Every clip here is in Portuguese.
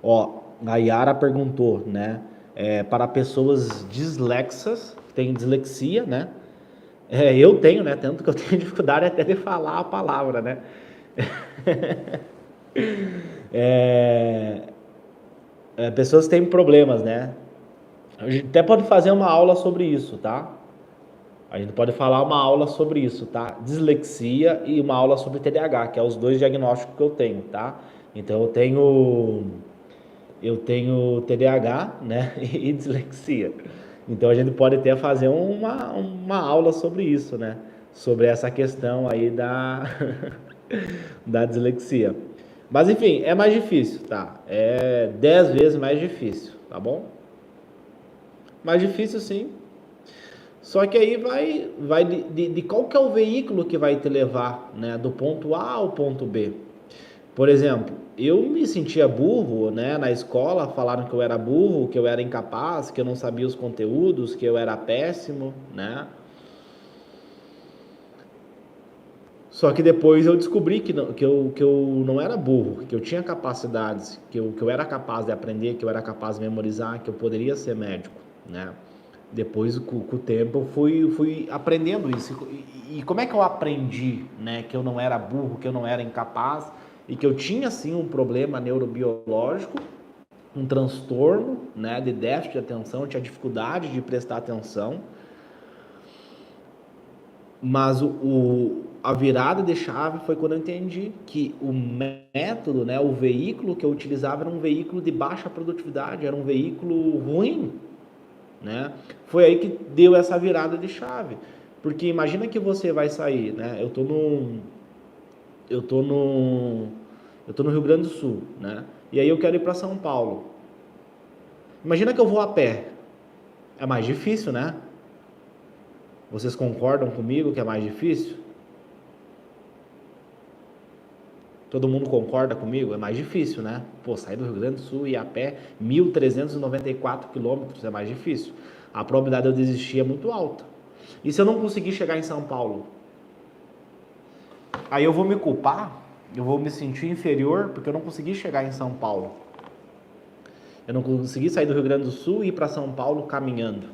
Ó, a Yara perguntou, né? Para pessoas dislexas, que têm dislexia, né? Eu tenho, né? Tanto que eu tenho dificuldade até de falar a palavra, né? É, pessoas que têm problemas, né? A gente até pode fazer uma aula sobre isso, tá? A gente pode falar uma aula sobre isso, tá? Dislexia e uma aula sobre TDAH, que é os dois diagnósticos que eu tenho, tá? Então eu tenho TDAH, né? E dislexia. Então a gente pode até fazer uma aula sobre isso, né? Sobre essa questão aí da dislexia. Mas enfim, é mais difícil, tá? É 10 vezes mais difícil, tá bom? Mais difícil sim. Só que aí vai de qual que é o veículo que vai te levar, né, do ponto A ao ponto B. Por exemplo, eu me sentia burro, né, na escola, falaram que eu era burro, que eu era incapaz, que eu não sabia os conteúdos, que eu era péssimo, né? Só que depois eu descobri que eu não era burro, que eu tinha capacidades, que eu era capaz de aprender, que eu era capaz de memorizar, que eu poderia ser médico, né? Depois, com o tempo, eu fui aprendendo isso. E como é que eu aprendi, né, que eu não era burro, que eu não era incapaz e que eu tinha, sim, um problema neurobiológico, um transtorno, né, de déficit de atenção, eu tinha dificuldade de prestar atenção, mas a virada de chave foi quando eu entendi que o método, né, o veículo que eu utilizava era um veículo de baixa produtividade, era um veículo ruim, né? Foi aí que deu essa virada de chave. Porque imagina que você vai sair, né? Eu tô no, eu tô no Rio Grande do Sul, né? E aí eu quero ir para São Paulo. Imagina que eu vou a pé. É mais difícil, né? Vocês concordam comigo que é mais difícil? Todo mundo concorda comigo? É mais difícil, né? Pô, sair do Rio Grande do Sul e ir a pé 1.394 quilômetros é mais difícil. A probabilidade de eu desistir é muito alta. E se eu não conseguir chegar em São Paulo? Aí eu vou me culpar, eu vou me sentir inferior porque eu não consegui chegar em São Paulo. Eu não consegui sair do Rio Grande do Sul e ir para São Paulo caminhando.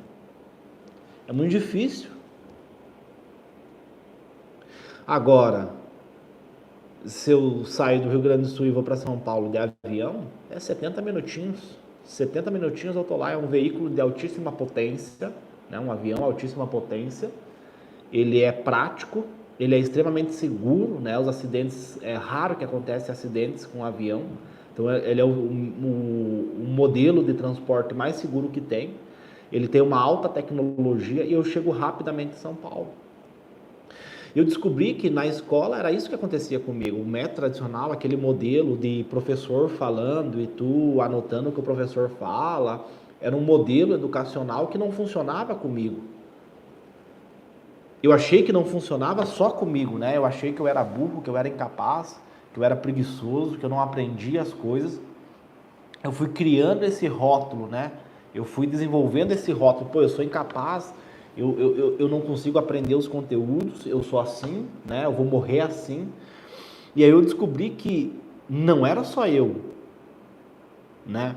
É muito difícil. Agora, se eu sair do Rio Grande do Sul e vou para São Paulo de avião, é 70 minutinhos. 70 minutinhos eu tô lá, é um veículo de altíssima potência, né? Um avião altíssima potência. Ele é prático, ele é extremamente seguro, né? Os acidentes, é raro que acontecem acidentes com avião. Então ele é o modelo de transporte mais seguro que tem. Ele tem uma alta tecnologia e eu chego rapidamente em São Paulo. Eu descobri que na escola era isso que acontecia comigo. O método tradicional, aquele modelo de professor falando e tu anotando o que o professor fala, era um modelo educacional que não funcionava comigo. Eu achei que não funcionava só comigo, né? Eu achei que eu era burro, que eu era incapaz, que eu era preguiçoso, que eu não aprendia as coisas. Eu fui criando esse rótulo, né? Eu fui desenvolvendo esse rótulo. Pô, eu sou incapaz, eu não consigo aprender os conteúdos, eu sou assim, né? Eu vou morrer assim. E aí eu descobri que não era só eu, né?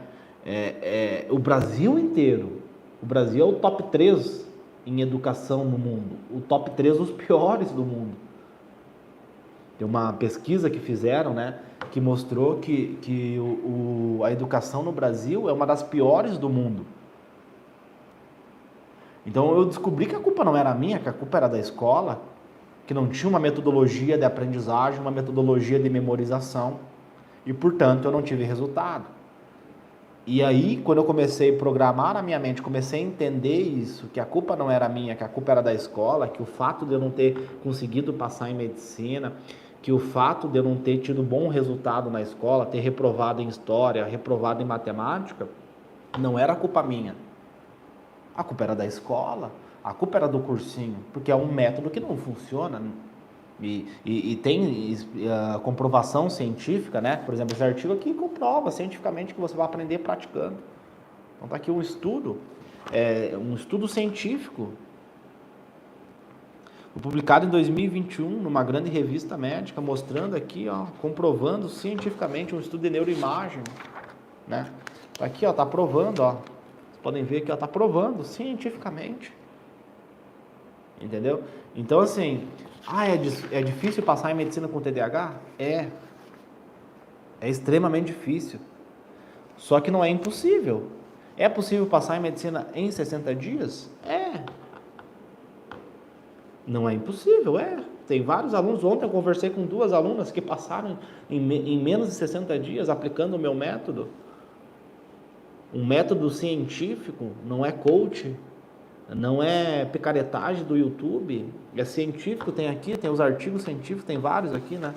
O Brasil inteiro. O Brasil é o top 3 em educação no mundo. O top 3 dos piores do mundo. Tem uma pesquisa que fizeram, né, que mostrou que a educação no Brasil é uma das piores do mundo. Então eu descobri que a culpa não era minha, que a culpa era da escola, que não tinha uma metodologia de aprendizagem, uma metodologia de memorização, e portanto eu não tive resultado. E aí, quando eu comecei a programar na minha mente, comecei a entender isso, que a culpa não era minha, que a culpa era da escola, que o fato de eu não ter conseguido passar em medicina, que o fato de eu não ter tido bom resultado na escola, ter reprovado em história, reprovado em matemática, não era culpa minha. A culpa era da escola, a culpa era do cursinho, porque é um método que não funciona. E tem comprovação científica, né? Por exemplo, esse artigo aqui comprova cientificamente que você vai aprender praticando. Então tá aqui um estudo científico, publicado em 2021 numa grande revista médica, mostrando aqui, ó, comprovando cientificamente um estudo de neuroimagem. né? Tá aqui, ó, tá provando, ó. Vocês podem ver que ó, tá provando cientificamente. Entendeu? Então, assim, é difícil passar em medicina com TDAH? É extremamente difícil. Só que não é impossível. É possível passar em medicina em 60 dias? É. Não é impossível, é. Tem vários alunos. Ontem eu conversei com 2 alunas que passaram em menos de 60 dias aplicando o meu método. Um método científico, não é coach, não é picaretagem do YouTube, é científico, tem aqui, tem os artigos científicos, tem vários aqui, né?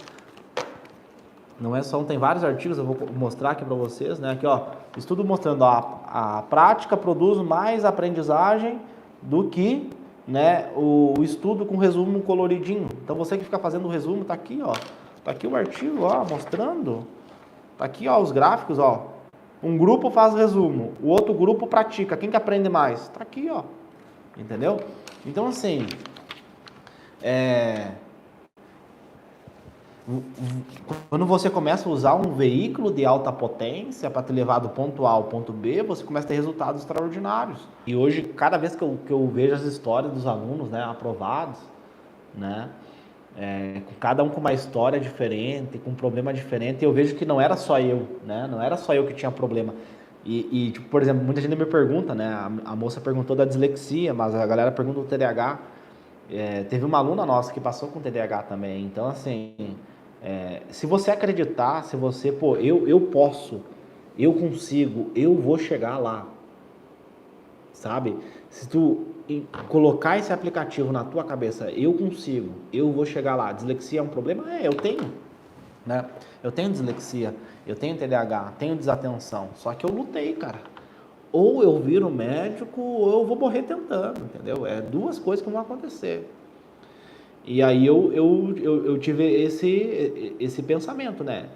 Não é só um, tem vários artigos, eu vou mostrar aqui para vocês, né? Aqui, ó, estudo mostrando, ó, a prática produz mais aprendizagem do que, né, o estudo com resumo coloridinho. Então, você que fica fazendo o resumo, tá aqui, ó. Tá aqui o artigo, ó, mostrando. Tá aqui, ó, os gráficos, ó. Um grupo faz resumo, o outro grupo pratica. Quem que aprende mais? Tá aqui, ó. Entendeu? Então, assim, quando você começa a usar um veículo de alta potência para te levar do ponto A ao ponto B, você começa a ter resultados extraordinários. E hoje, cada vez que eu vejo as histórias dos alunos, né, aprovados, né, cada um com uma história diferente, com um problema diferente, eu vejo que não era só eu, né, não era só eu que tinha problema. Tipo, por exemplo, muita gente me pergunta, né, a moça perguntou da dislexia, mas a galera pergunta do TDAH. Teve uma aluna nossa que passou com TDAH também, então assim, se você acreditar, se você, pô, eu posso, eu consigo, eu vou chegar lá, sabe? Se tu colocar esse aplicativo na tua cabeça, eu consigo, eu vou chegar lá. Dislexia é um problema? Eu tenho, né? Eu tenho dislexia, eu tenho TDAH, tenho desatenção, só que eu lutei, cara. Ou eu viro médico, ou eu vou morrer tentando, entendeu? É 2 coisas que vão acontecer. E aí eu tive esse pensamento, né?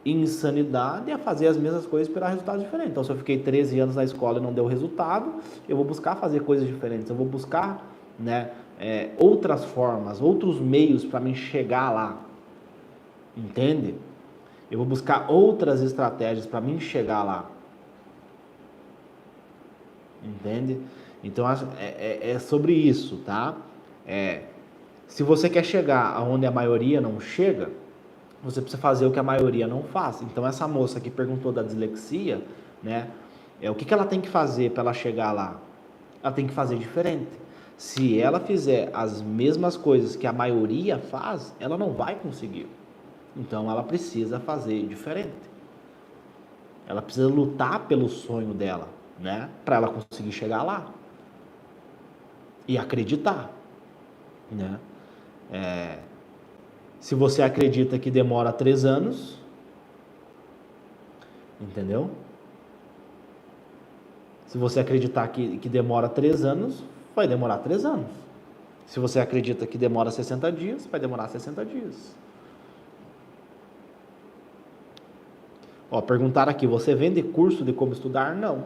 Insanidade é fazer as mesmas coisas e esperar resultados diferentes. Então, se eu fiquei 13 anos na escola e não deu resultado, eu vou buscar fazer coisas diferentes. Eu vou buscar, né, outras formas, outros meios para me chegar lá. Entende? Eu vou buscar outras estratégias para me chegar lá. Entende? Então, é sobre isso, tá? Se você quer chegar aonde a maioria não chega, você precisa fazer o que a maioria não faz. Então, essa moça que perguntou da dislexia, né? O que ela tem que fazer para ela chegar lá? Ela tem que fazer diferente. Se ela fizer as mesmas coisas que a maioria faz, ela não vai conseguir. Então, ela precisa fazer diferente. Ela precisa lutar pelo sonho dela, né? Para ela conseguir chegar lá. E acreditar, né? Se você acredita que demora 3 anos, entendeu? Se você acreditar que demora 3 anos, vai demorar 3 anos. Se você acredita que demora 60 dias, vai demorar 60 dias. Ó, perguntaram aqui, você vende curso de como estudar? Não,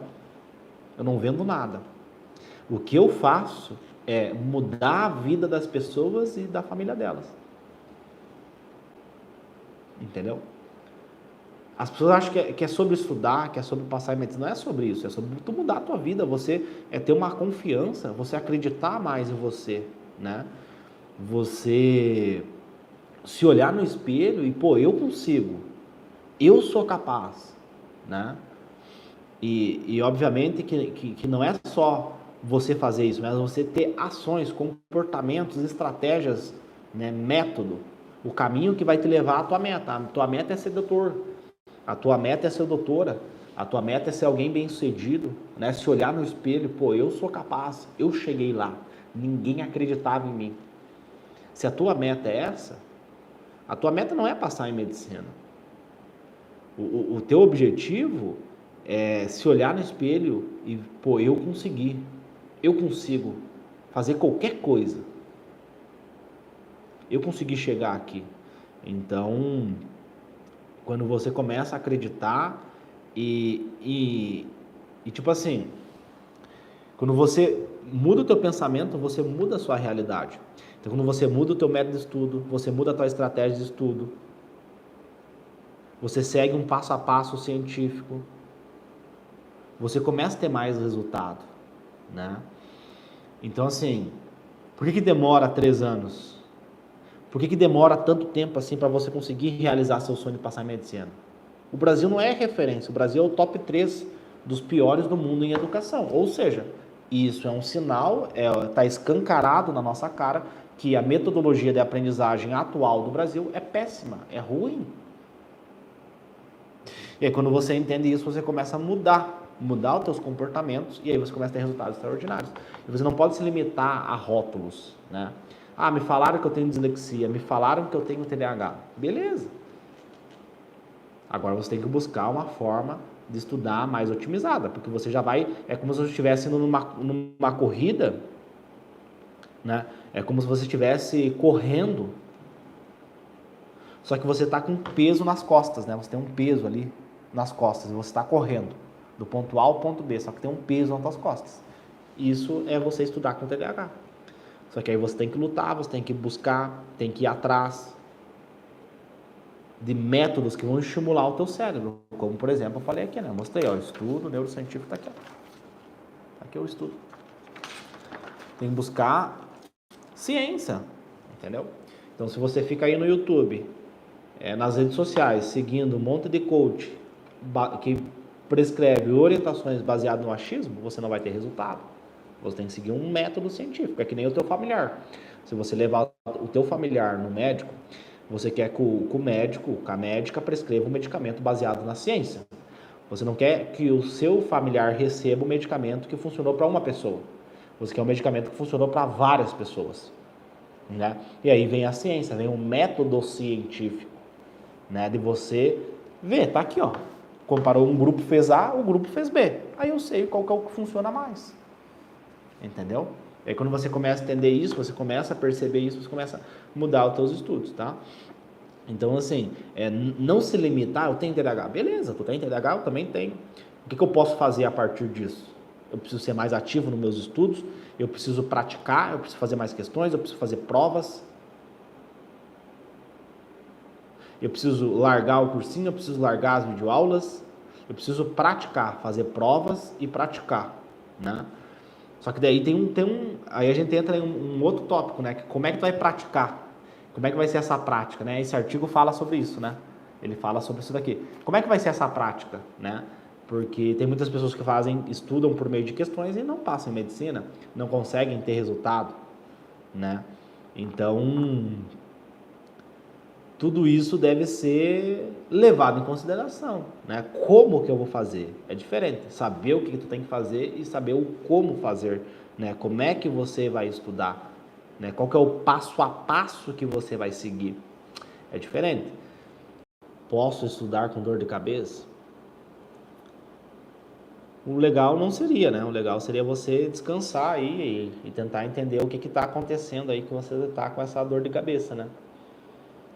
eu não vendo nada. O que eu faço é mudar a vida das pessoas e da família delas. Entendeu? As pessoas acham que é sobre estudar, que é sobre passar em medicina. Não é sobre isso, é sobre tu mudar a tua vida. Você ter uma confiança, você acreditar mais em você, né? Você se olhar no espelho e, pô, eu consigo, eu sou capaz, né? E obviamente que não é só você fazer isso, mas você ter ações, comportamentos, estratégias, né, método, o caminho que vai te levar à tua meta. A tua meta é ser doutor, a tua meta é ser doutora, a tua meta é ser alguém bem-sucedido, né? Se olhar no espelho, pô, eu sou capaz, eu cheguei lá, ninguém acreditava em mim. Se a tua meta é essa, a tua meta não é passar em medicina. O teu objetivo é se olhar no espelho e, pô, eu consegui, eu consigo fazer qualquer coisa. Eu consegui chegar aqui. Então, quando você começa a acreditar e tipo assim, quando você muda o teu pensamento, você muda a sua realidade. Então, quando você muda o teu método de estudo, você muda a tua estratégia de estudo, você segue um passo a passo científico, você começa a ter mais resultado, né? Então, assim, por que demora 3 anos? Por que demora tanto tempo assim para você conseguir realizar seu sonho de passar em medicina? O Brasil não é referência, o Brasil é o top 3 dos piores do mundo em educação. Ou seja, isso é um sinal, está escancarado na nossa cara que a metodologia de aprendizagem atual do Brasil é péssima, é ruim. E aí quando você entende isso, você começa a mudar os seus comportamentos e aí você começa a ter resultados extraordinários. E você não pode se limitar a rótulos, né? Ah, me falaram que eu tenho dislexia, me falaram que eu tenho TDAH. Beleza. Agora você tem que buscar uma forma de estudar mais otimizada, porque você já vai, é como se você estivesse indo numa corrida, né? É como se você estivesse correndo, só que você está com peso nas costas, né? Você tem um peso ali nas costas e você está correndo do ponto A ao ponto B, só que tem um peso nas suas costas. Isso é você estudar com TDAH. Só que aí você tem que lutar, você tem que buscar, tem que ir atrás de métodos que vão estimular o teu cérebro. Como, por exemplo, eu falei aqui, né? Eu mostrei, ó, o estudo neurocientífico está aqui, ó. Aqui é o estudo. Tem que buscar ciência, entendeu? Então, se você fica aí no YouTube, nas redes sociais, seguindo um monte de coach que prescreve orientações baseadas no achismo, você não vai ter resultado. Você tem que seguir um método científico, é que nem o teu familiar. Se você levar o teu familiar no médico, você quer que o médico, que a médica prescreva um medicamento baseado na ciência. Você não quer que o seu familiar receba um medicamento que funcionou para uma pessoa. Você quer um medicamento que funcionou para várias pessoas, né? E aí vem a ciência, vem um método científico, né? De você ver, tá aqui, ó. Comparou um grupo fez A, o grupo fez B. Aí eu sei qual que é o que funciona mais. Entendeu? E aí quando você começa a entender isso, você começa a perceber isso, você começa a mudar os seus estudos, tá? Então, assim, não se limitar, eu tenho TDAH. Beleza, tu tem TDAH, eu também tenho. O que eu posso fazer a partir disso? Eu preciso ser mais ativo nos meus estudos, eu preciso praticar, eu preciso fazer mais questões, eu preciso fazer provas. Eu preciso largar o cursinho, eu preciso largar as videoaulas, eu preciso praticar, fazer provas e praticar, né? Só que daí aí a gente entra em um outro tópico, né? Que como é que tu vai praticar? Como é que vai ser essa prática, né? Esse artigo fala sobre isso, né? Ele fala sobre isso daqui. Como é que vai ser essa prática, né? Porque tem muitas pessoas que estudam por meio de questões e não passam em medicina, não conseguem ter resultado, né? Então, tudo isso deve ser levado em consideração, né? Como que eu vou fazer? É diferente, saber o que tu tem que fazer e saber o como fazer, né? Como é que você vai estudar, né? Qual que é o passo a passo que você vai seguir? É diferente. Posso estudar com dor de cabeça? O legal não seria, né? O legal seria você descansar aí e tentar entender o que está acontecendo aí que você está com essa dor de cabeça, né?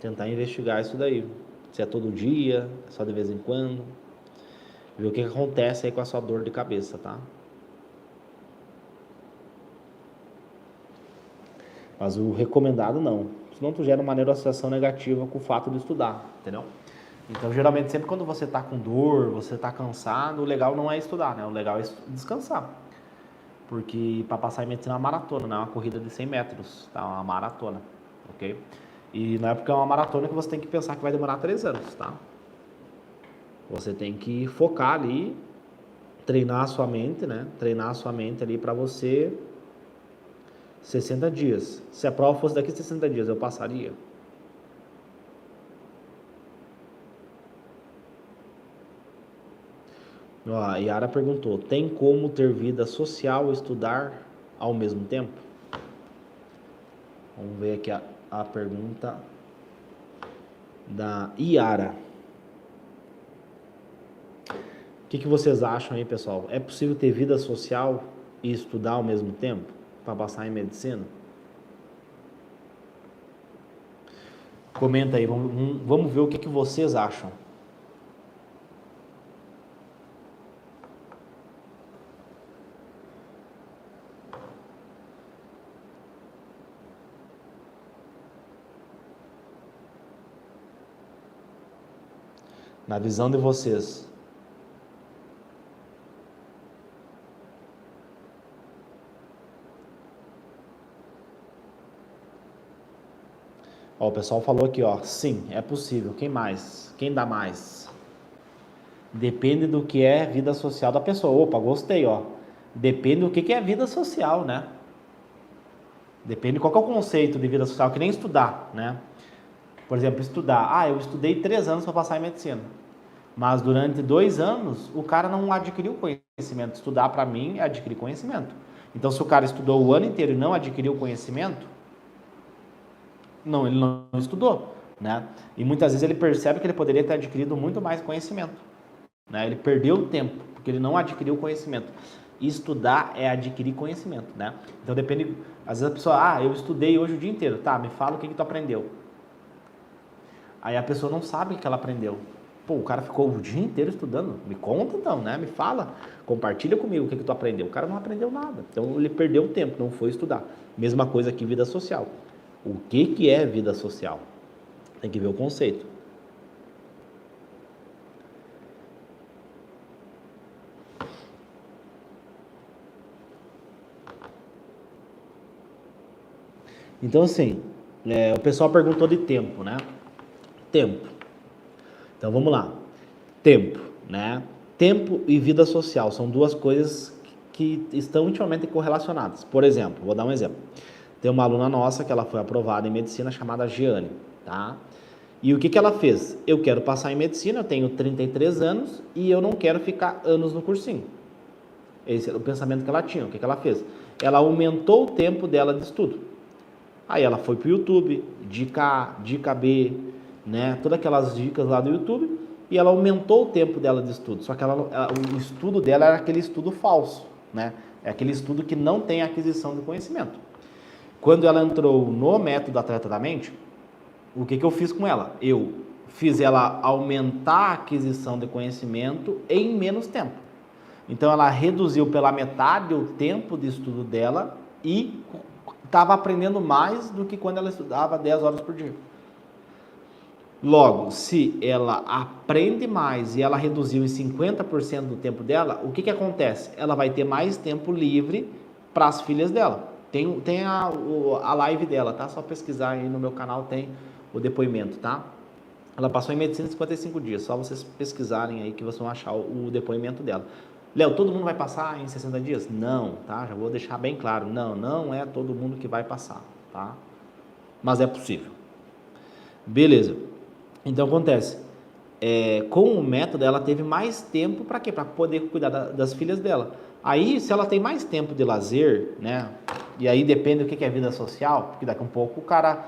Tentar investigar isso daí. Se é todo dia, é só de vez em quando. Ver o que acontece aí com a sua dor de cabeça, tá? Mas o recomendado não. Senão tu gera uma neuroassociação negativa com o fato de estudar, entendeu? Então, geralmente, sempre quando você tá com dor, você tá cansado, o legal não é estudar, né? O legal é descansar. Porque para passar em medicina é uma maratona, não é uma corrida de 100 metros, tá? É uma maratona, ok? E não é porque é uma maratona que você tem que pensar que vai demorar 3 anos, tá? Você tem que focar ali, treinar a sua mente, né? Treinar a sua mente ali para você 60 dias. Se a prova fosse daqui a 60 dias, eu passaria? Ó, a Yara perguntou: tem como ter vida social e estudar ao mesmo tempo? Vamos ver aqui a pergunta da Yara. O que vocês acham aí, pessoal? É possível ter vida social e estudar ao mesmo tempo para passar em medicina? Comenta aí, vamos ver o que vocês acham. Na visão de vocês. Ó, o pessoal falou aqui, ó, sim, é possível. Quem mais? Quem dá mais? Depende do que é vida social da pessoa. Opa, gostei, ó. Depende do que é vida social, né? Depende qual que é o conceito de vida social, que nem estudar, né? Por exemplo, estudar. Ah, eu estudei 3 anos para passar em medicina. Mas durante 2 anos, o cara não adquiriu conhecimento. Estudar, para mim, é adquirir conhecimento. Então, se o cara estudou o ano inteiro e não adquiriu conhecimento, não, ele não estudou, né? E muitas vezes ele percebe que ele poderia ter adquirido muito mais conhecimento, né? Ele perdeu o tempo, porque ele não adquiriu conhecimento. Estudar é adquirir conhecimento, né? Então, depende... Às vezes a pessoa, eu estudei hoje o dia inteiro. Tá, me fala o que tu aprendeu. Aí a pessoa não sabe o que ela aprendeu. Pô, o cara ficou o dia inteiro estudando. Me conta então, né? Me fala. Compartilha comigo o que tu aprendeu. O cara não aprendeu nada. Então ele perdeu o tempo, não foi estudar. Mesma coisa que vida social. O que é vida social? Tem que ver o conceito. Então assim, o pessoal perguntou de tempo, né? Tempo. Então vamos lá. Tempo, né? Tempo e vida social são duas coisas que estão intimamente correlacionadas. Por exemplo, vou dar um exemplo. Tem uma aluna nossa que ela foi aprovada em medicina chamada Giane, tá? E o que ela fez? Eu quero passar em medicina, eu tenho 33 anos e eu não quero ficar anos no cursinho. Esse era o pensamento que ela tinha. O que ela fez? Ela aumentou o tempo dela de estudo. Aí ela foi para o YouTube, dica A, dica B, né? Todas aquelas dicas lá do YouTube, e ela aumentou o tempo dela de estudo. Só que o estudo dela era aquele estudo falso, né? É aquele estudo que não tem aquisição de conhecimento. Quando ela entrou no método Atleta da Mente, o que eu fiz com ela? Eu fiz ela aumentar a aquisição de conhecimento em menos tempo. Então ela reduziu pela metade o tempo de estudo dela e estava aprendendo mais do que quando ela estudava 10 horas por dia. Logo, se ela aprende mais e ela reduziu em 50% do tempo dela, o que acontece? Ela vai ter mais tempo livre para as filhas dela. Tem a live dela, tá? Só pesquisar aí no meu canal, tem o depoimento, tá? Ela passou em medicina 55 dias, só vocês pesquisarem aí que vocês vão achar o depoimento dela. Léo, todo mundo vai passar em 60 dias? Não, tá? Já vou deixar bem claro. Não é todo mundo que vai passar, tá? Mas é possível. Beleza. Então, acontece. Com o método, ela teve mais tempo para quê? Para poder cuidar das filhas dela. Aí, se ela tem mais tempo de lazer, né? E aí depende do que é vida social, porque daqui a um pouco o cara...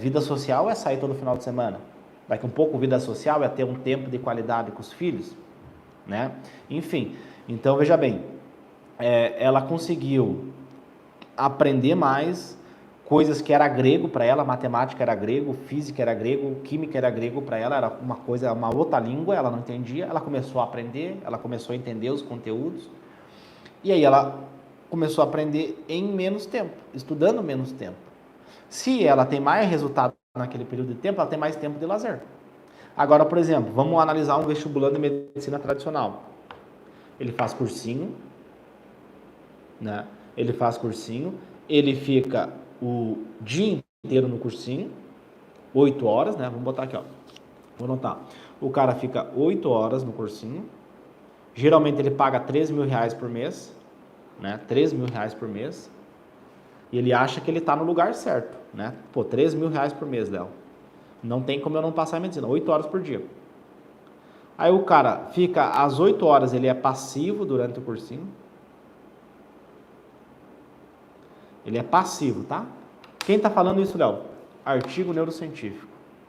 vida social é sair todo final de semana. Daqui a um pouco vida social é ter um tempo de qualidade com os filhos, né? Enfim... Então, veja bem, ela conseguiu aprender mais coisas que era grego para ela, matemática era grego, física era grego, química era grego para ela, era uma outra língua, ela não entendia, ela começou a aprender, ela começou a entender os conteúdos, e aí ela começou a aprender em menos tempo, estudando menos tempo. Se ela tem mais resultado naquele período de tempo, ela tem mais tempo de lazer. Agora, por exemplo, vamos analisar um vestibulando de medicina tradicional. Ele faz cursinho, né? Ele faz cursinho, ele fica o dia inteiro no cursinho, 8 horas, né? Vamos botar aqui, ó. Vou anotar. O cara fica 8 horas no cursinho. Geralmente ele paga 3 mil reais por mês, né? 3 mil reais por mês. E ele acha que ele tá no lugar certo, né? Pô, 3 mil reais por mês, Léo. Não tem como eu não passar em medicina, 8 horas por dia. Aí o cara fica às 8 horas, ele é passivo durante o cursinho. Ele é passivo, tá? Quem está falando isso, Léo? Artigo neurocientífico.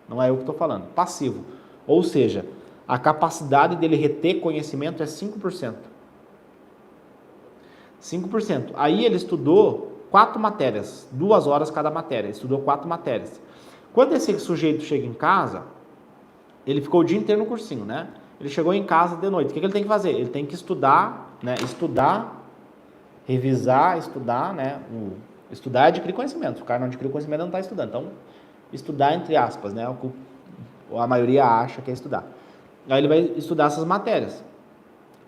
Não é eu que estou falando. Passivo. Ou seja, a capacidade dele reter conhecimento é 5%. 5%. Aí ele estudou 4 matérias, 2 horas cada matéria. Ele estudou 4 matérias. Quando esse sujeito chega em casa, ele ficou o dia inteiro no cursinho, né? Ele chegou em casa de noite. O que ele tem que fazer? Ele tem que estudar, né? Estudar, revisar, estudar, né? Estudar é adquirir conhecimento. Se o cara não adquiriu conhecimento, não está estudando. Então, estudar entre aspas, né? A maioria acha que é estudar. Aí ele vai estudar essas matérias.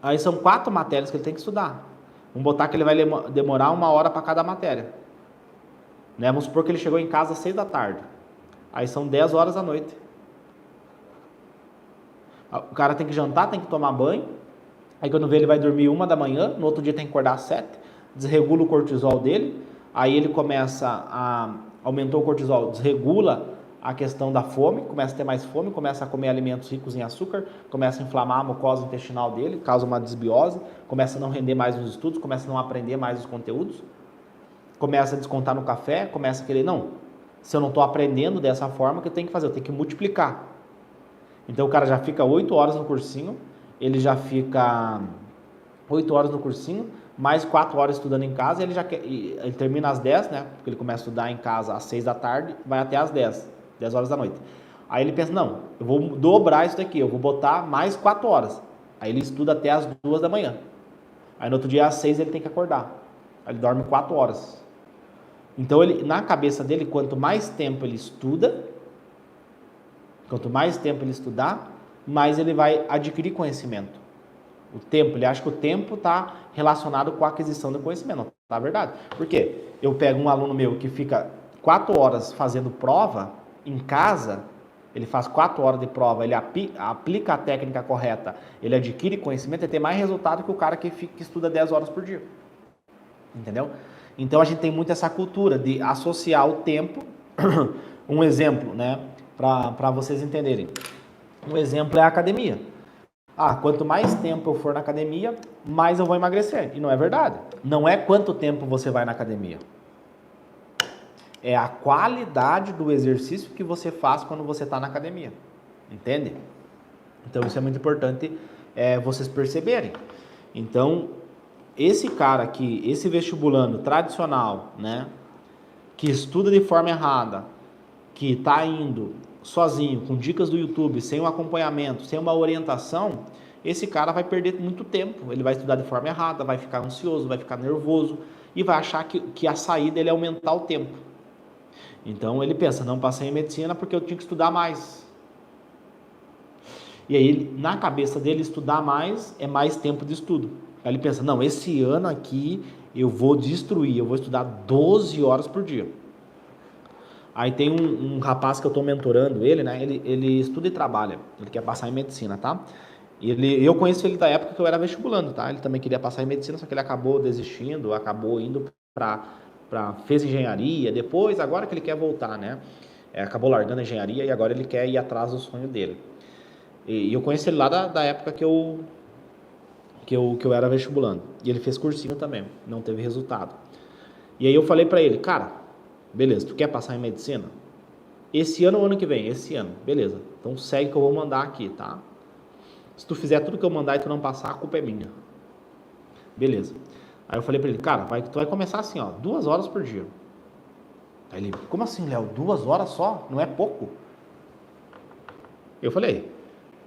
Aí são 4 matérias que ele tem que estudar. Vamos botar que ele vai demorar 1 hora para cada matéria. Né? Vamos supor que ele chegou em casa às 6 da tarde. Aí são 10 horas da noite. O cara tem que jantar, tem que tomar banho. Aí quando vê ele vai dormir 1 da manhã, no outro dia tem que acordar às 7, desregula o cortisol dele. Aí ele aumentou o cortisol, desregula a questão da fome, começa a ter mais fome, começa a comer alimentos ricos em açúcar, começa a inflamar a mucosa intestinal dele, causa uma desbiose, começa a não render mais nos estudos, começa a não aprender mais os conteúdos, começa a descontar no café, começa a querer, não, se eu não estou aprendendo dessa forma, o que eu tenho que fazer? Eu tenho que multiplicar. Então o cara já fica 8 horas no cursinho, ele já fica 8 horas no cursinho, mais 4 horas estudando em casa, ele termina às 10, né? Porque ele começa a estudar em casa às 6 da tarde, vai até às 10 horas da noite. Aí ele pensa, não, eu vou dobrar isso daqui, eu vou botar mais 4 horas. Aí ele estuda até às 2 da manhã. Aí no outro dia às 6 ele tem que acordar. Aí ele dorme 4 horas. Então ele, na cabeça dele, quanto mais tempo ele estuda, quanto mais tempo ele estudar, mais ele vai adquirir conhecimento. O tempo, ele acha que o tempo está relacionado com a aquisição do conhecimento. Não, tá verdade. Por quê? Eu pego um aluno meu que fica 4 horas fazendo prova em casa, ele faz 4 horas de prova, ele aplica a técnica correta, ele adquire conhecimento, ele tem mais resultado que o cara que estuda 10 horas por dia. Entendeu? Então a gente tem muito essa cultura de associar o tempo. Um exemplo, né? Para vocês entenderem. Um exemplo é a academia. Quanto mais tempo eu for na academia, mais eu vou emagrecer. E não é verdade. Não é quanto tempo você vai na academia. É a qualidade do exercício que você faz quando você está na academia. Entende? Então isso é muito importante vocês perceberem. Então, esse cara aqui, esse vestibulando tradicional, né? Que estuda de forma errada, que está indo sozinho, com dicas do YouTube, sem um acompanhamento, sem uma orientação, esse cara vai perder muito tempo. Ele vai estudar de forma errada, vai ficar ansioso, vai ficar nervoso e vai achar que a saída dele é aumentar o tempo. Então ele pensa, não passei em medicina porque eu tinha que estudar mais. E aí, na cabeça dele, estudar mais é mais tempo de estudo. Aí ele pensa, não, esse ano aqui eu vou destruir, eu vou estudar 12 horas por dia. Aí tem um rapaz que eu estou mentorando ele, né? Ele estuda e trabalha. Ele quer passar em medicina, tá? Eu conheço ele da época que eu era vestibulando, tá? Ele também queria passar em medicina, só que ele acabou desistindo, acabou indo fez engenharia. Depois, agora que ele quer voltar, né? Acabou largando a engenharia e agora ele quer ir atrás do sonho dele. E eu conheço ele lá da época que eu era vestibulando. E ele fez cursinho também, não teve resultado. E aí eu falei pra ele, cara, beleza, tu quer passar em medicina? Esse ano ou ano que vem? Esse ano, beleza. Então segue que eu vou mandar aqui, tá? Se tu fizer tudo que eu mandar e tu não passar, a culpa é minha. Beleza. Aí eu falei pra ele, cara, tu vai começar assim, ó, 2 horas por dia. Aí ele, como assim, Léo? 2 horas só? Não é pouco? Eu falei,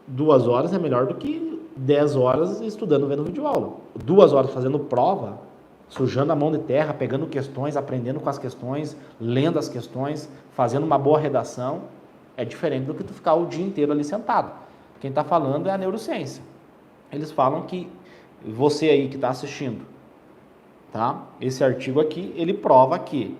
2 horas é melhor do que 10 horas estudando, vendo videoaula. 2 horas fazendo prova, sujando a mão de terra, pegando questões, aprendendo com as questões, lendo as questões, fazendo uma boa redação, é diferente do que tu ficar o dia inteiro ali sentado. Quem está falando é a neurociência. Eles falam que você aí que está assistindo, tá? Esse artigo aqui, ele prova que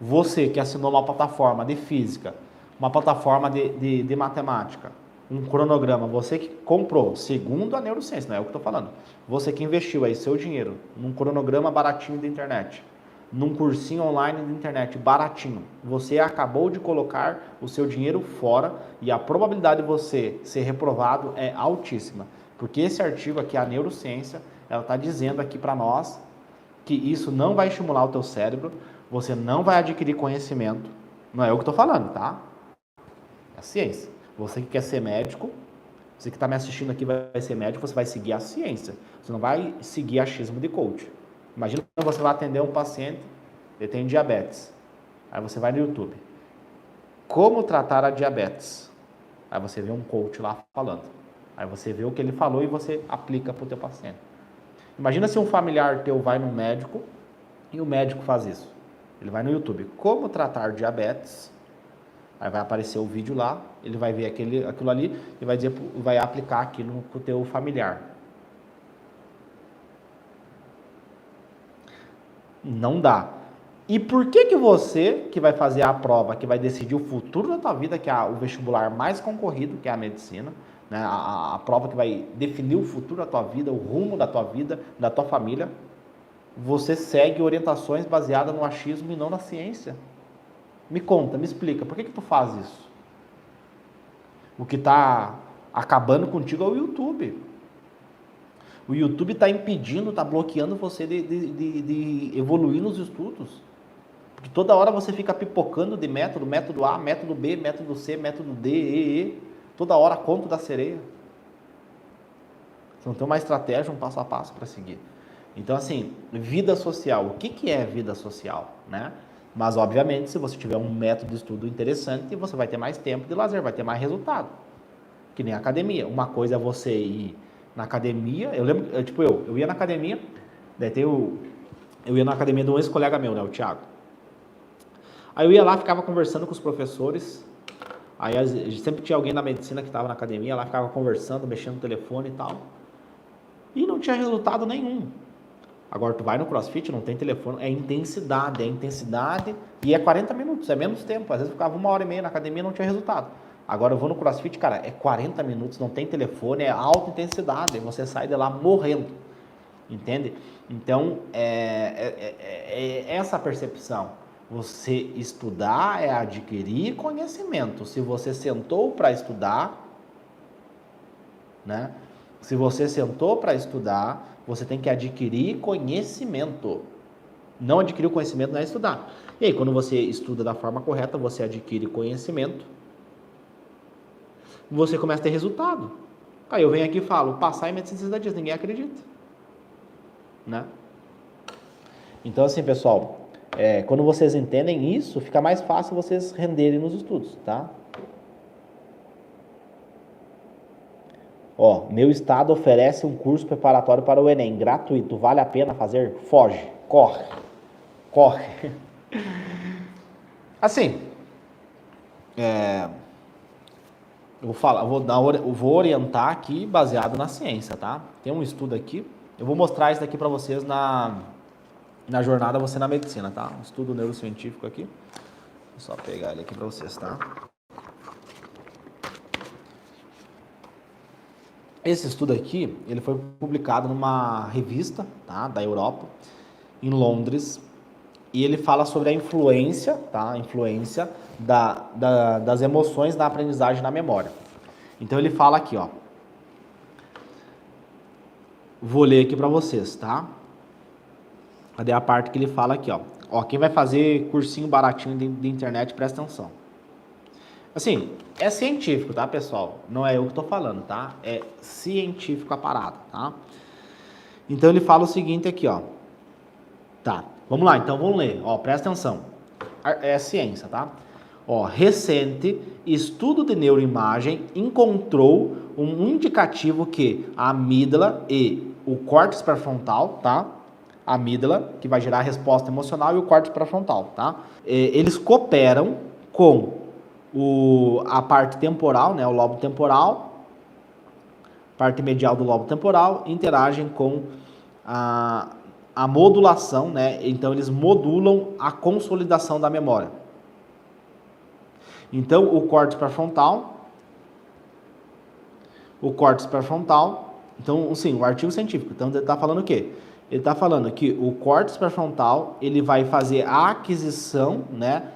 você que assinou uma plataforma de física, uma plataforma de matemática, um cronograma, você que comprou, segundo a neurociência, não é o que eu estou falando, você que investiu aí seu dinheiro num cronograma baratinho da internet, num cursinho online da internet baratinho, você acabou de colocar o seu dinheiro fora e a probabilidade de você ser reprovado é altíssima, porque esse artigo aqui, a neurociência, ela está dizendo aqui para nós que isso não vai estimular o teu cérebro, você não vai adquirir conhecimento, não é eu que estou falando, tá? É a ciência. Você que quer ser médico, você que está me assistindo aqui vai ser médico, você vai seguir a ciência. Você não vai seguir achismo de coach. Imagina que você vai atender um paciente, ele tem diabetes. Aí você vai no YouTube. Como tratar a diabetes? Aí você vê um coach lá falando. Aí você vê o que ele falou e você aplica para o teu paciente. Imagina se um familiar teu vai no médico e o médico faz isso. Ele vai no YouTube. Como tratar diabetes? Aí vai aparecer o vídeo lá, ele vai ver aquilo ali e vai aplicar aquilo para o teu familiar. Não dá. E por que que você, que vai fazer a prova, que vai decidir o futuro da tua vida, que é o vestibular mais concorrido, que é a medicina, né? A prova que vai definir o futuro da tua vida, o rumo da tua vida, da tua família, você segue orientações baseadas no achismo e não na ciência? Me conta, me explica, por que que tu faz isso? O que está acabando contigo é o YouTube. O YouTube está impedindo, está bloqueando você de evoluir nos estudos. Porque toda hora você fica pipocando de método, método A, método B, método C, método D, E. Toda hora conto da sereia. Você não tem uma estratégia, um passo a passo para seguir. Então, assim, vida social. O que que é vida social, né? Mas, obviamente, se você tiver um método de estudo interessante, você vai ter mais tempo de lazer, vai ter mais resultado. Que nem a academia. Uma coisa é você ir na academia. Eu lembro, eu ia na academia, daí eu ia na academia de um ex-colega meu, né, o Thiago. Aí eu ia lá, ficava conversando com os professores. Aí sempre tinha alguém da medicina que estava na academia, lá ficava conversando, mexendo no telefone e tal. E não tinha resultado nenhum. Agora tu vai no CrossFit, não tem telefone, é intensidade e é 40 minutos, é menos tempo. Às vezes eu ficava 1h30 na academia e não tinha resultado. Agora eu vou no CrossFit, cara, é 40 minutos, não tem telefone, é alta intensidade, você sai de lá morrendo, entende? Então, é essa percepção. Você estudar é adquirir conhecimento. Se você sentou para estudar, né? Se você sentou para estudar, você tem que adquirir conhecimento. Não adquirir o conhecimento não é estudar. E aí, quando você estuda da forma correta, você adquire conhecimento, você começa a ter resultado. Aí eu venho aqui e falo, passar em medicina 60 dias, ninguém acredita, né? Então, assim, pessoal, quando vocês entendem isso, fica mais fácil vocês renderem nos estudos, tá? Ó, meu estado oferece um curso preparatório para o Enem, gratuito, vale a pena fazer? Foge, corre. Assim, eu vou orientar aqui baseado na ciência, tá? Tem um estudo aqui, eu vou mostrar isso daqui para vocês na jornada Você na Medicina, tá? Um estudo neurocientífico aqui. Vou só pegar ele aqui para vocês, tá? Esse estudo aqui, ele foi publicado numa revista, tá, da Europa, em Londres, e ele fala sobre a influência, tá, a influência das emoções na aprendizagem e na memória. Então ele fala aqui, ó, vou ler aqui para vocês, tá? Cadê a parte que ele fala aqui, ó? Ó, quem vai fazer cursinho baratinho de internet, presta atenção. Assim, é científico, tá, pessoal? Não é eu que tô falando, tá? É científico a parada, tá? Então ele fala o seguinte aqui, ó. Tá, vamos lá, então vamos ler. Ó, presta atenção. É ciência, tá? Ó, recente estudo de neuroimagem encontrou um indicativo que a amígdala e o córtex pré-frontal, tá? A amígdala, que vai gerar a resposta emocional, e o córtex pré-frontal, tá? Eles cooperam com a parte temporal, né, o lobo temporal, parte medial do lobo temporal, interagem com a modulação, né? Então eles modulam a consolidação da memória. Então o córtex pré-frontal, então, sim, o artigo científico, então ele está falando o quê? Ele está falando que o córtex pré-frontal, ele vai fazer a aquisição, né?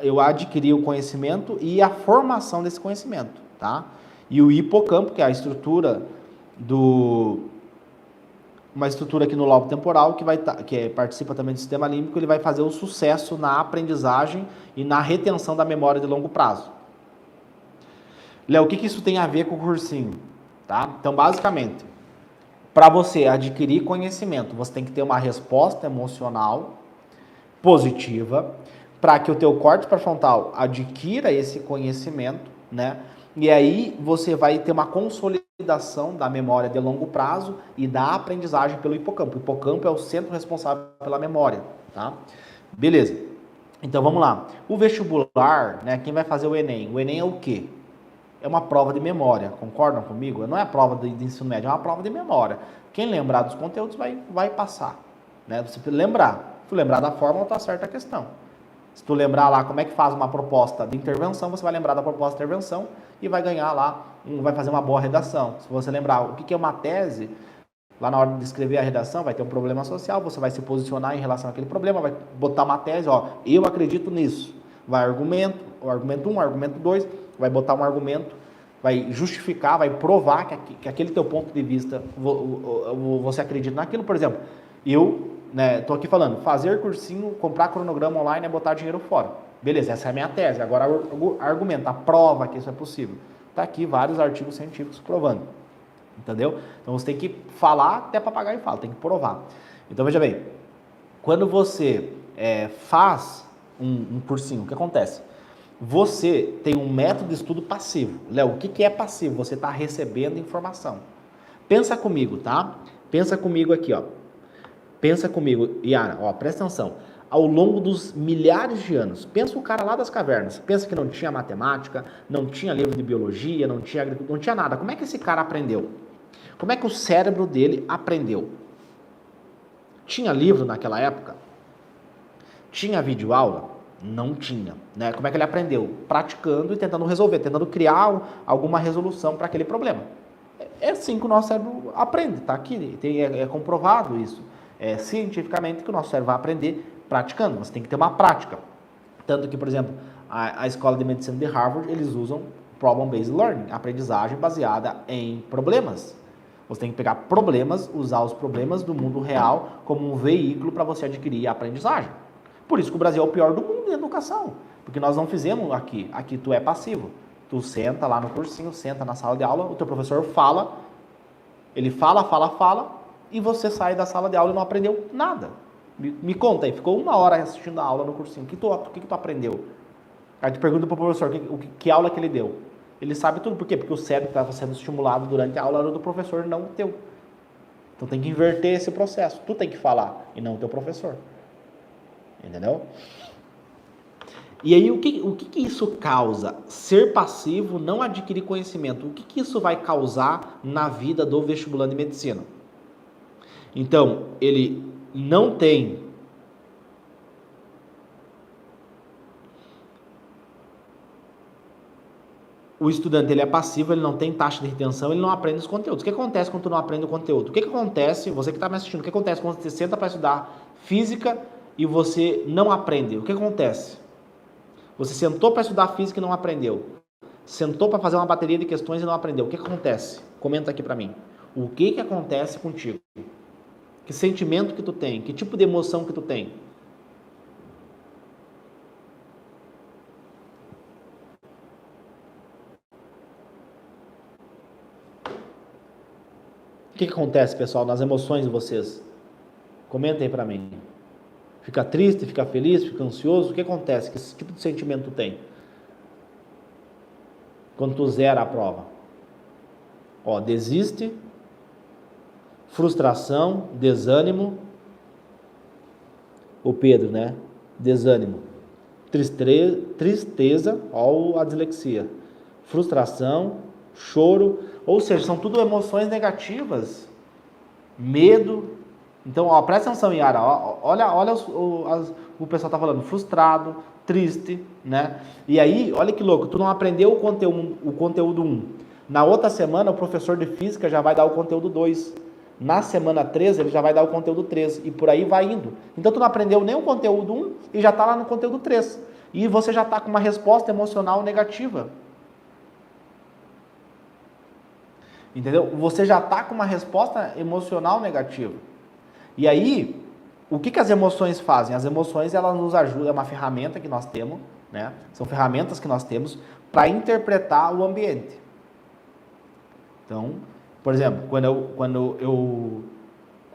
Eu adquiri o conhecimento e a formação desse conhecimento, tá? E o hipocampo, que é a estrutura uma estrutura aqui no lobo temporal, que participa também do sistema límbico, ele vai fazer o sucesso na aprendizagem e na retenção da memória de longo prazo. Léo, o que isso tem a ver com o cursinho? Tá? Então, basicamente, para você adquirir conhecimento, você tem que ter uma resposta emocional positiva, para que o teu córtex pré-frontal adquira esse conhecimento, né? E aí você vai ter uma consolidação da memória de longo prazo e da aprendizagem pelo hipocampo. O hipocampo é o centro responsável pela memória, tá? Beleza. Então vamos lá. O vestibular, né? Quem vai fazer o Enem? O Enem é o quê? É uma prova de memória, concordam comigo? Não é a prova de ensino médio, é uma prova de memória. Quem lembrar dos conteúdos vai passar, né? Você precisa lembrar. tu lembrar da fórmula, tu acerta a questão. Se tu lembrar lá como é que faz uma proposta de intervenção, você vai lembrar da proposta de intervenção e vai ganhar lá, vai fazer uma boa redação. Se você lembrar o que é uma tese, lá na hora de escrever a redação, vai ter um problema social, você vai se posicionar em relação àquele problema, vai botar uma tese, ó, eu acredito nisso. Vai argumento 1, argumento 2, vai botar um argumento, vai justificar, vai provar que aquele teu ponto de vista, você acredita naquilo. Por exemplo, eu tô aqui falando, fazer cursinho, comprar cronograma online é botar dinheiro fora. Beleza, essa é a minha tese. Agora argumenta, prova que isso é possível. Tá aqui vários artigos científicos provando. Entendeu? Então você tem que falar até papagaio fala, tem que provar. Então veja bem, quando você faz um cursinho, o que acontece? Você tem um método de estudo passivo. Léo, o que é passivo? Você está recebendo informação. Pensa comigo, tá? Pensa comigo aqui, ó. Pensa comigo, Yara, ó, presta atenção. Ao longo dos milhares de anos, pensa o cara lá das cavernas, pensa que não tinha matemática, não tinha livro de biologia, não tinha agricultura, não tinha nada. Como é que esse cara aprendeu? Como é que o cérebro dele aprendeu? Tinha livro naquela época? Tinha videoaula? Não tinha, né? Como é que ele aprendeu? Praticando e tentando resolver, tentando criar alguma resolução para aquele problema. É assim que o nosso cérebro aprende, tá aqui, é comprovado isso. Cientificamente que o nosso cérebro vai aprender praticando, você tem que ter uma prática. Tanto que, por exemplo, a Escola de Medicina de Harvard, eles usam Problem-Based Learning, aprendizagem baseada em problemas. Você tem que pegar problemas, usar os problemas do mundo real como um veículo para você adquirir a aprendizagem. Por isso que o Brasil é o pior do mundo em educação, porque nós não fizemos aqui tu é passivo. Tu senta lá no cursinho, senta na sala de aula, o teu professor fala, ele fala, e você sai da sala de aula e não aprendeu nada. Me conta aí, ficou 1 hora assistindo a aula no cursinho, o que tu aprendeu? Aí tu pergunta pro professor que aula que ele deu. Ele sabe tudo, por quê? Porque o cérebro estava sendo estimulado durante a aula era do professor, não o teu. Então tem que inverter esse processo, tu tem que falar, e não o teu professor. Entendeu? E aí, o que isso causa? Ser passivo, não adquirir conhecimento. O que isso vai causar na vida do vestibulando de medicina? Então, ele não tem o estudante, ele é passivo, ele não tem taxa de retenção, ele não aprende os conteúdos. O que acontece quando tu não aprende o conteúdo? O que acontece, você que está me assistindo, o que acontece quando você senta para estudar física e você não aprende? O que acontece? Você sentou para estudar física e não aprendeu. Sentou para fazer uma bateria de questões e não aprendeu. O que acontece? Comenta aqui para mim. O que acontece contigo? Que sentimento que tu tem? Que tipo de emoção que tu tem? O que acontece, pessoal, nas emoções de vocês? Comenta aí para mim. Fica triste, fica feliz, fica ansioso? O que acontece? Que tipo de sentimento tu tem? Quando tu zera a prova. Ó, desiste, frustração, desânimo. O Pedro, né? Desânimo. Tristeza, ó a dislexia. Frustração, choro, ou seja, são tudo emoções negativas. Medo. Então, ó, presta atenção, Yara, ó, olha o pessoal tá falando, frustrado, triste, né? E aí, olha que louco, tu não aprendeu o conteúdo 1. Na outra semana, o professor de física já vai dar o conteúdo 2. Na semana 3, ele já vai dar o conteúdo 3. E por aí vai indo. Então, tu não aprendeu nem o conteúdo 1 e já tá lá no conteúdo 3. E você já tá com uma resposta emocional negativa. Entendeu? Você já tá com uma resposta emocional negativa. E aí, o que as emoções fazem? As emoções, elas nos ajudam, é uma ferramenta que nós temos, né? São ferramentas que nós temos para interpretar o ambiente. Então, por exemplo, quando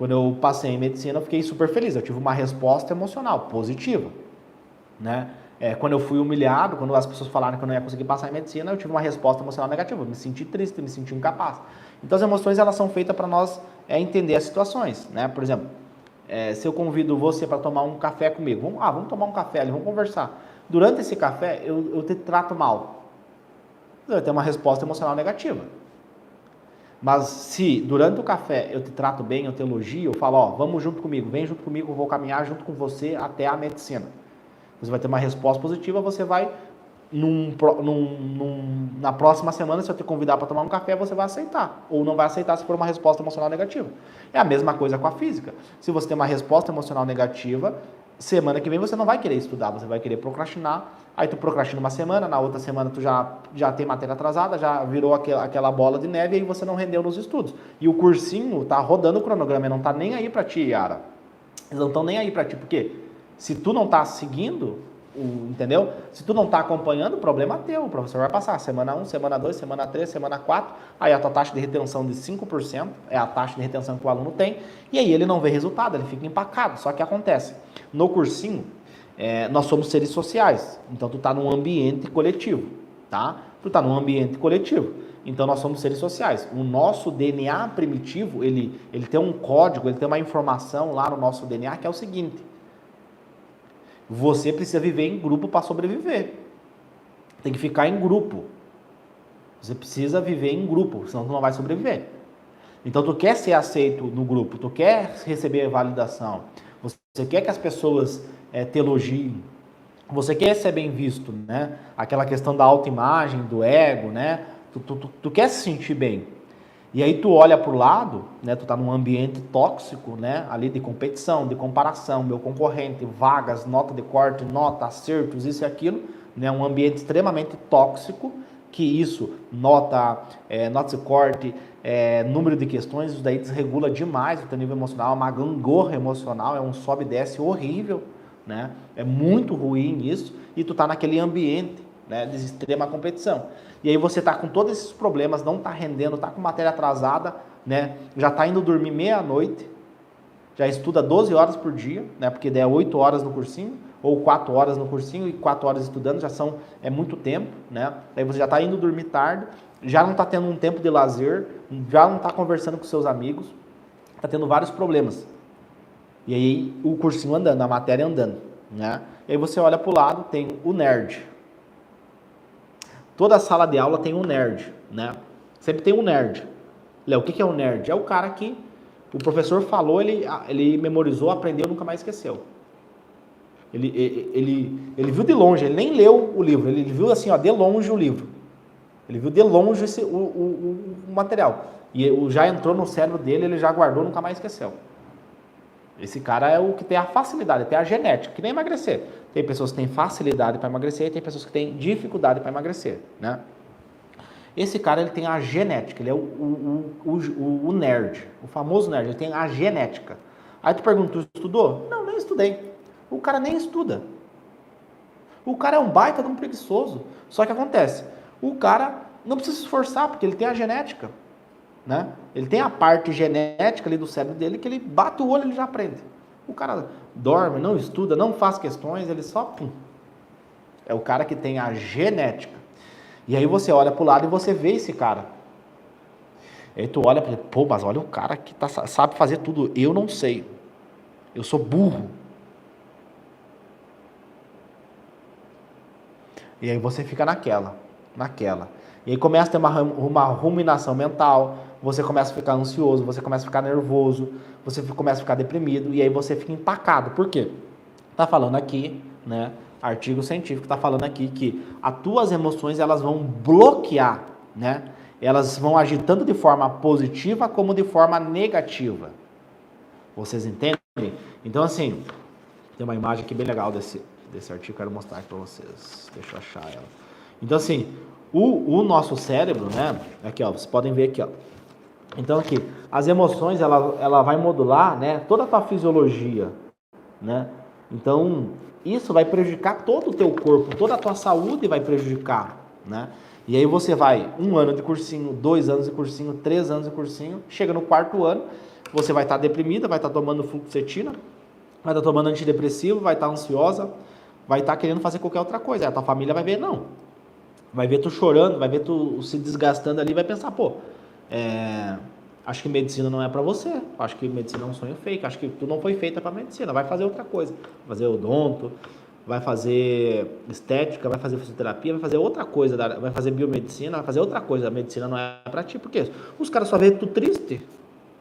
eu passei em medicina, eu fiquei super feliz, eu tive uma resposta emocional positiva, né? Quando eu fui humilhado, quando as pessoas falaram que eu não ia conseguir passar em medicina, eu tive uma resposta emocional negativa, eu me senti triste, me senti incapaz. Então as emoções, elas são feitas para nós entender as situações, né? Por exemplo, se eu convido você para tomar um café comigo, vamos tomar um café ali, vamos conversar. Durante esse café, eu te trato mal. Você vai ter uma resposta emocional negativa. Mas se durante o café eu te trato bem, eu te elogio, eu falo, ó, vamos junto comigo, vem junto comigo, eu vou caminhar junto com você até a medicina. Você vai ter uma resposta positiva, você vai, na próxima semana, se eu te convidar para tomar um café, você vai aceitar. Ou não vai aceitar se for uma resposta emocional negativa. É a mesma coisa com a física. Se você tem uma resposta emocional negativa, semana que vem você não vai querer estudar, você vai querer procrastinar. Aí tu procrastina uma semana, na outra semana tu já tem matéria atrasada, já virou aquela bola de neve e aí você não rendeu nos estudos. E o cursinho tá rodando o cronograma e não tá nem aí para ti, Yara. Eles não estão nem aí para ti, por quê? Se tu não tá seguindo, entendeu? Se tu não tá acompanhando, o problema é teu. O professor vai passar semana 1, semana 2, semana 3, semana 4, aí a tua taxa de retenção de 5% é a taxa de retenção que o aluno tem, e aí ele não vê resultado, ele fica empacado. Só que acontece, no cursinho, nós somos seres sociais, então tu tá num ambiente coletivo, tá? Tu tá num ambiente coletivo, então nós somos seres sociais. O nosso DNA primitivo, ele tem um código, ele tem uma informação lá no nosso DNA que é o seguinte: você precisa viver em grupo para sobreviver. Tem que ficar em grupo. Você precisa viver em grupo, senão tu não vai sobreviver. Então tu quer ser aceito no grupo, tu quer receber validação, você quer que as pessoas te elogiem, você quer ser bem visto, né? Aquela questão da autoimagem, do ego, né? Tu quer se sentir bem. E aí tu olha para o lado, né? Tu tá num ambiente tóxico, né? Ali de competição, de comparação, meu concorrente, vagas, nota de corte, nota, acertos, isso e aquilo, né? Um ambiente extremamente tóxico, que isso, nota de corte, número de questões, isso daí desregula demais o teu nível emocional, uma gangorra emocional, é um sobe e desce horrível, né? É muito ruim isso, e tu tá naquele ambiente, né, de extrema competição. E aí você tá com todos esses problemas, não tá rendendo, tá com matéria atrasada, né? Já tá indo dormir meia-noite, já estuda 12 horas por dia, né? Porque daí é 8 horas no cursinho, ou 4 horas no cursinho e 4 horas estudando, é muito tempo, né? Daí você já tá indo dormir tarde, já não tá tendo um tempo de lazer, já não tá conversando com seus amigos, tá tendo vários problemas. E aí o cursinho andando, a matéria andando, né? E aí você olha pro lado, tem o nerd. Toda sala de aula tem um nerd, né? Sempre tem um nerd. Léo, o que é um nerd? É o cara que o professor falou, ele memorizou, aprendeu, nunca mais esqueceu. Ele viu de longe, ele nem leu o livro, ele viu assim, ó, de longe o livro. Ele viu de longe o material. E já entrou no cérebro dele, ele já guardou, nunca mais esqueceu. Esse cara é o que tem a facilidade, tem a genética, que nem emagrecer. Tem pessoas que têm facilidade para emagrecer e tem pessoas que têm dificuldade para emagrecer, né? Esse cara, ele tem a genética, ele é o nerd, o famoso nerd, ele tem a genética. Aí tu pergunta, tu estudou? Não, nem estudei. O cara nem estuda. O cara é um baita de um preguiçoso. Só que acontece, o cara não precisa se esforçar, porque ele tem a genética, né? Ele tem a parte genética ali do cérebro dele que ele bate o olho e ele já aprende. O cara dorme, não estuda, não faz questões, ele só pum. É o cara que tem a genética. E aí você olha pro lado e você vê esse cara. E aí tu olha e pô, mas olha o cara que sabe fazer tudo. Eu não sei. Eu sou burro. E aí você fica naquela. E aí começa a ter uma ruminação mental, você começa a ficar ansioso, você começa a ficar nervoso, você começa a ficar deprimido, e aí você fica empacado. Por quê? Tá falando aqui, né? Artigo científico está falando aqui que as tuas emoções, elas vão bloquear, né? Elas vão agir tanto de forma positiva como de forma negativa. Vocês entendem? Então, assim, tem uma imagem aqui bem legal desse artigo, quero mostrar aqui para vocês. Deixa eu achar ela. Então, assim, o nosso cérebro, né? Aqui, ó, vocês podem ver aqui, ó. Então, aqui, as emoções, ela vai modular, né? Toda a tua fisiologia, né? Então, isso vai prejudicar todo o teu corpo, toda a tua saúde vai prejudicar, né? E aí você vai 1 ano de cursinho, 2 anos de cursinho, 3 anos de cursinho, chega no 4º ano, você vai estar deprimida, vai estar tomando fluoxetina, vai estar tomando antidepressivo, vai estar ansiosa, vai estar querendo fazer qualquer outra coisa. Aí a tua família vai ver, não. Vai ver tu chorando, vai ver tu se desgastando ali, vai pensar, pô, acho que medicina não é pra você, acho que medicina é um sonho fake, acho que tu não foi feita pra medicina, vai fazer outra coisa, fazer odonto, vai fazer estética, vai fazer fisioterapia, vai fazer outra coisa, vai fazer biomedicina, vai fazer outra coisa. A medicina não é pra ti, porque os caras só veem tu triste,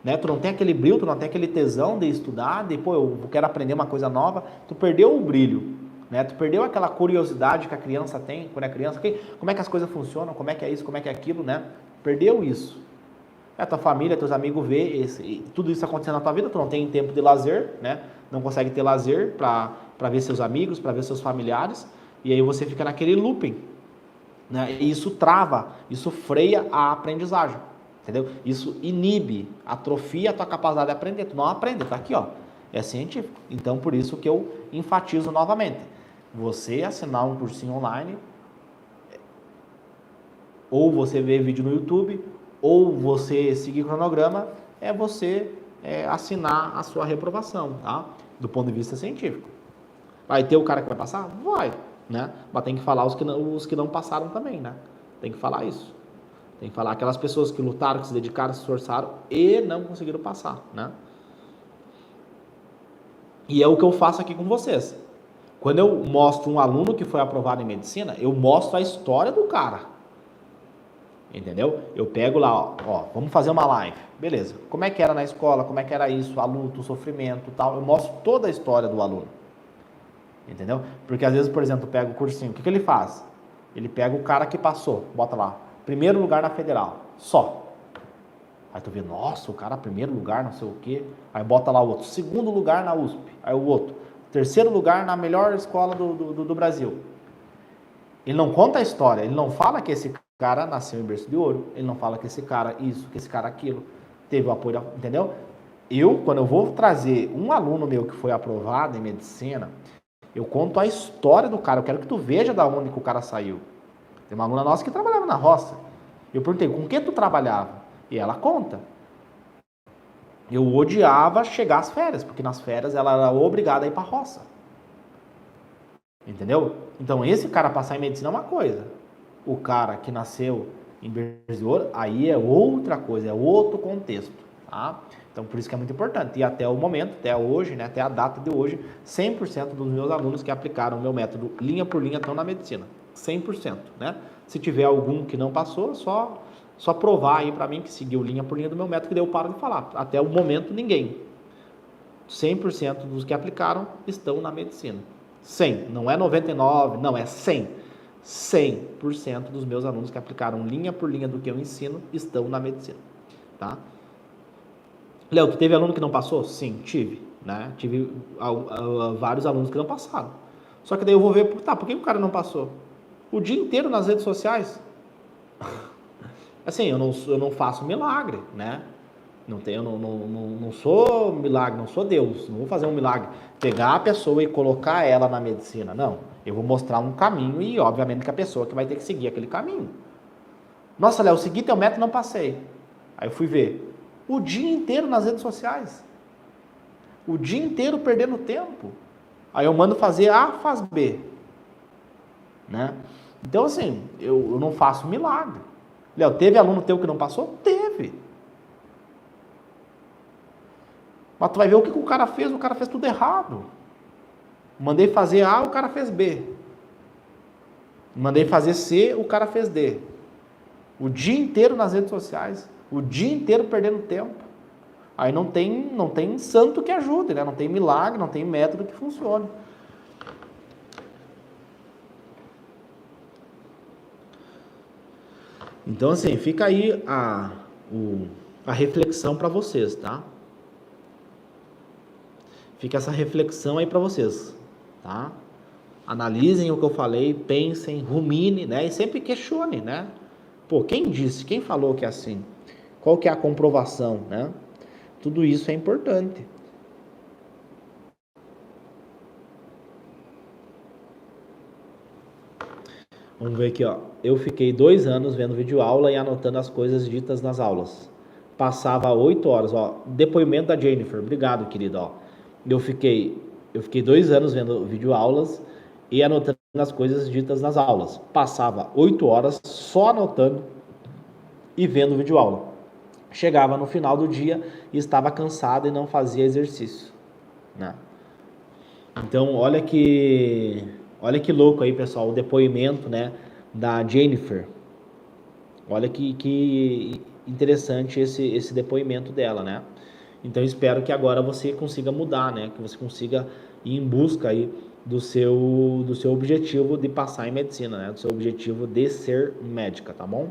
né? Tu não tem aquele brilho, tu não tem aquele tesão de estudar, de, pô, eu quero aprender uma coisa nova. Tu perdeu o brilho, né? Tu perdeu aquela curiosidade que a criança tem quando é criança. Como é que as coisas funcionam, como é que é isso, como é que é aquilo, né? Perdeu isso. A tua família, teus amigos vê tudo isso acontecendo na tua vida, tu não tem tempo de lazer, né? Não consegue ter lazer para ver seus amigos, para ver seus familiares, e aí você fica naquele looping, né? E isso trava, isso freia a aprendizagem, entendeu? Isso inibe, atrofia a tua capacidade de aprender. Tu não aprende, tá aqui, ó. É científico. Então, por isso que eu enfatizo novamente. Você assinar um cursinho online, ou você ver vídeo no YouTube, ou você seguir cronograma, é você assinar a sua reprovação, tá? Do ponto de vista científico. Vai ter o cara que vai passar? Vai, né? Mas tem que falar os que não passaram também, né? Tem que falar isso. Tem que falar aquelas pessoas que lutaram, que se dedicaram, se esforçaram e não conseguiram passar, né? E é o que eu faço aqui com vocês. Quando eu mostro um aluno que foi aprovado em medicina, eu mostro a história do cara. Entendeu? Eu pego lá, ó, vamos fazer uma live. Beleza. Como é que era na escola? Como é que era isso? A luta, o sofrimento, tal. Eu mostro toda a história do aluno. Entendeu? Porque às vezes, por exemplo, eu pego o cursinho. O que ele faz? Ele pega o cara que passou, bota lá, primeiro lugar na federal, só. Aí tu vê, nossa, o cara primeiro lugar, não sei o quê. Aí bota lá o outro, segundo lugar na USP. Aí o outro, terceiro lugar na melhor escola do Brasil. Ele não conta a história, ele não fala que esse cara nasceu em berço de ouro, ele não fala que esse cara isso, que esse cara aquilo, teve o apoio, entendeu? Quando eu vou trazer um aluno meu que foi aprovado em medicina, eu conto a história do cara, eu quero que tu veja da onde que o cara saiu. Tem uma aluna nossa que trabalhava na roça. Eu perguntei, com que tu trabalhava? E ela conta. Eu odiava chegar às férias, porque nas férias ela era obrigada a ir pra roça. Entendeu? Então esse cara passar em medicina é uma coisa. O cara que nasceu em berço de ouro, aí é outra coisa, é outro contexto, tá? Então por isso que é muito importante. E até o momento, até hoje, né, até a data de hoje, 100% dos meus alunos que aplicaram o meu método linha por linha estão na medicina. 100%, né? Se tiver algum que não passou, só provar aí para mim que seguiu linha por linha do meu método, que daí eu paro de falar. Até o momento, ninguém. 100% dos que aplicaram estão na medicina. 100, não é 99, não, é 100. 100% dos meus alunos que aplicaram linha por linha do que eu ensino estão na medicina, tá? Léo, tu teve aluno que não passou? Sim, tive, né? Tive vários alunos que não passaram. Só que daí eu vou ver, tá, por que o cara não passou? O dia inteiro nas redes sociais. Assim, eu não faço milagre, né? Eu não sou milagre, não sou Deus, não vou fazer um milagre, pegar a pessoa e colocar ela na medicina, não. Eu vou mostrar um caminho e, obviamente, que a pessoa que vai ter que seguir aquele caminho. Nossa, Léo, eu segui teu método e não passei. Aí eu fui ver. O dia inteiro nas redes sociais. O dia inteiro perdendo tempo. Aí eu mando fazer A, faz B. Né? Então, assim, eu não faço milagre. Léo, teve aluno teu que não passou? Teve. Mas tu vai ver o que o cara fez tudo errado. Mandei fazer A, o cara fez B. Mandei fazer C, o cara fez D. O dia inteiro nas redes sociais, o dia inteiro perdendo tempo. Aí não tem santo que ajude, né? Não tem milagre, não tem método que funcione. Então, assim, fica aí a reflexão para vocês, tá? Fica essa reflexão aí para vocês, tá? Analisem o que eu falei, pensem, rumine, né? E sempre questione, né? Pô, quem disse? Quem falou que é assim? Qual que é a comprovação, né? Tudo isso é importante. Vamos ver aqui, ó. Eu fiquei 2 anos vendo videoaula e anotando as coisas ditas nas aulas. Passava 8 horas, ó. Depoimento da Jennifer. Obrigado, querido, ó. Eu fiquei 2 anos vendo videoaulas e anotando as coisas ditas nas aulas. Passava 8 horas só anotando e vendo videoaula. Chegava no final do dia e estava cansado e não fazia exercício, né? Então, olha que louco aí, pessoal, o depoimento, né, da Jennifer. Olha que interessante esse depoimento dela, né? Então, espero que agora você consiga mudar, né? Que você consiga ir em busca aí do seu objetivo de passar em medicina, né? Do seu objetivo de ser médica, tá bom?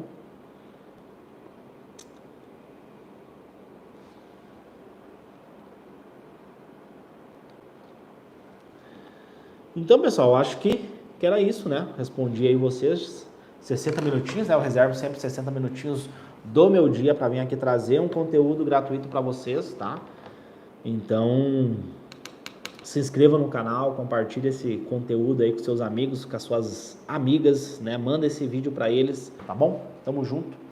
Então, pessoal, acho que era isso, né? Respondi aí vocês 60 minutinhos, né? Eu reservo sempre 60 minutinhos do meu dia para vir aqui trazer um conteúdo gratuito para vocês, tá? Então, se inscreva no canal, compartilhe esse conteúdo aí com seus amigos, com as suas amigas, né? Manda esse vídeo para eles, tá bom? Tamo junto.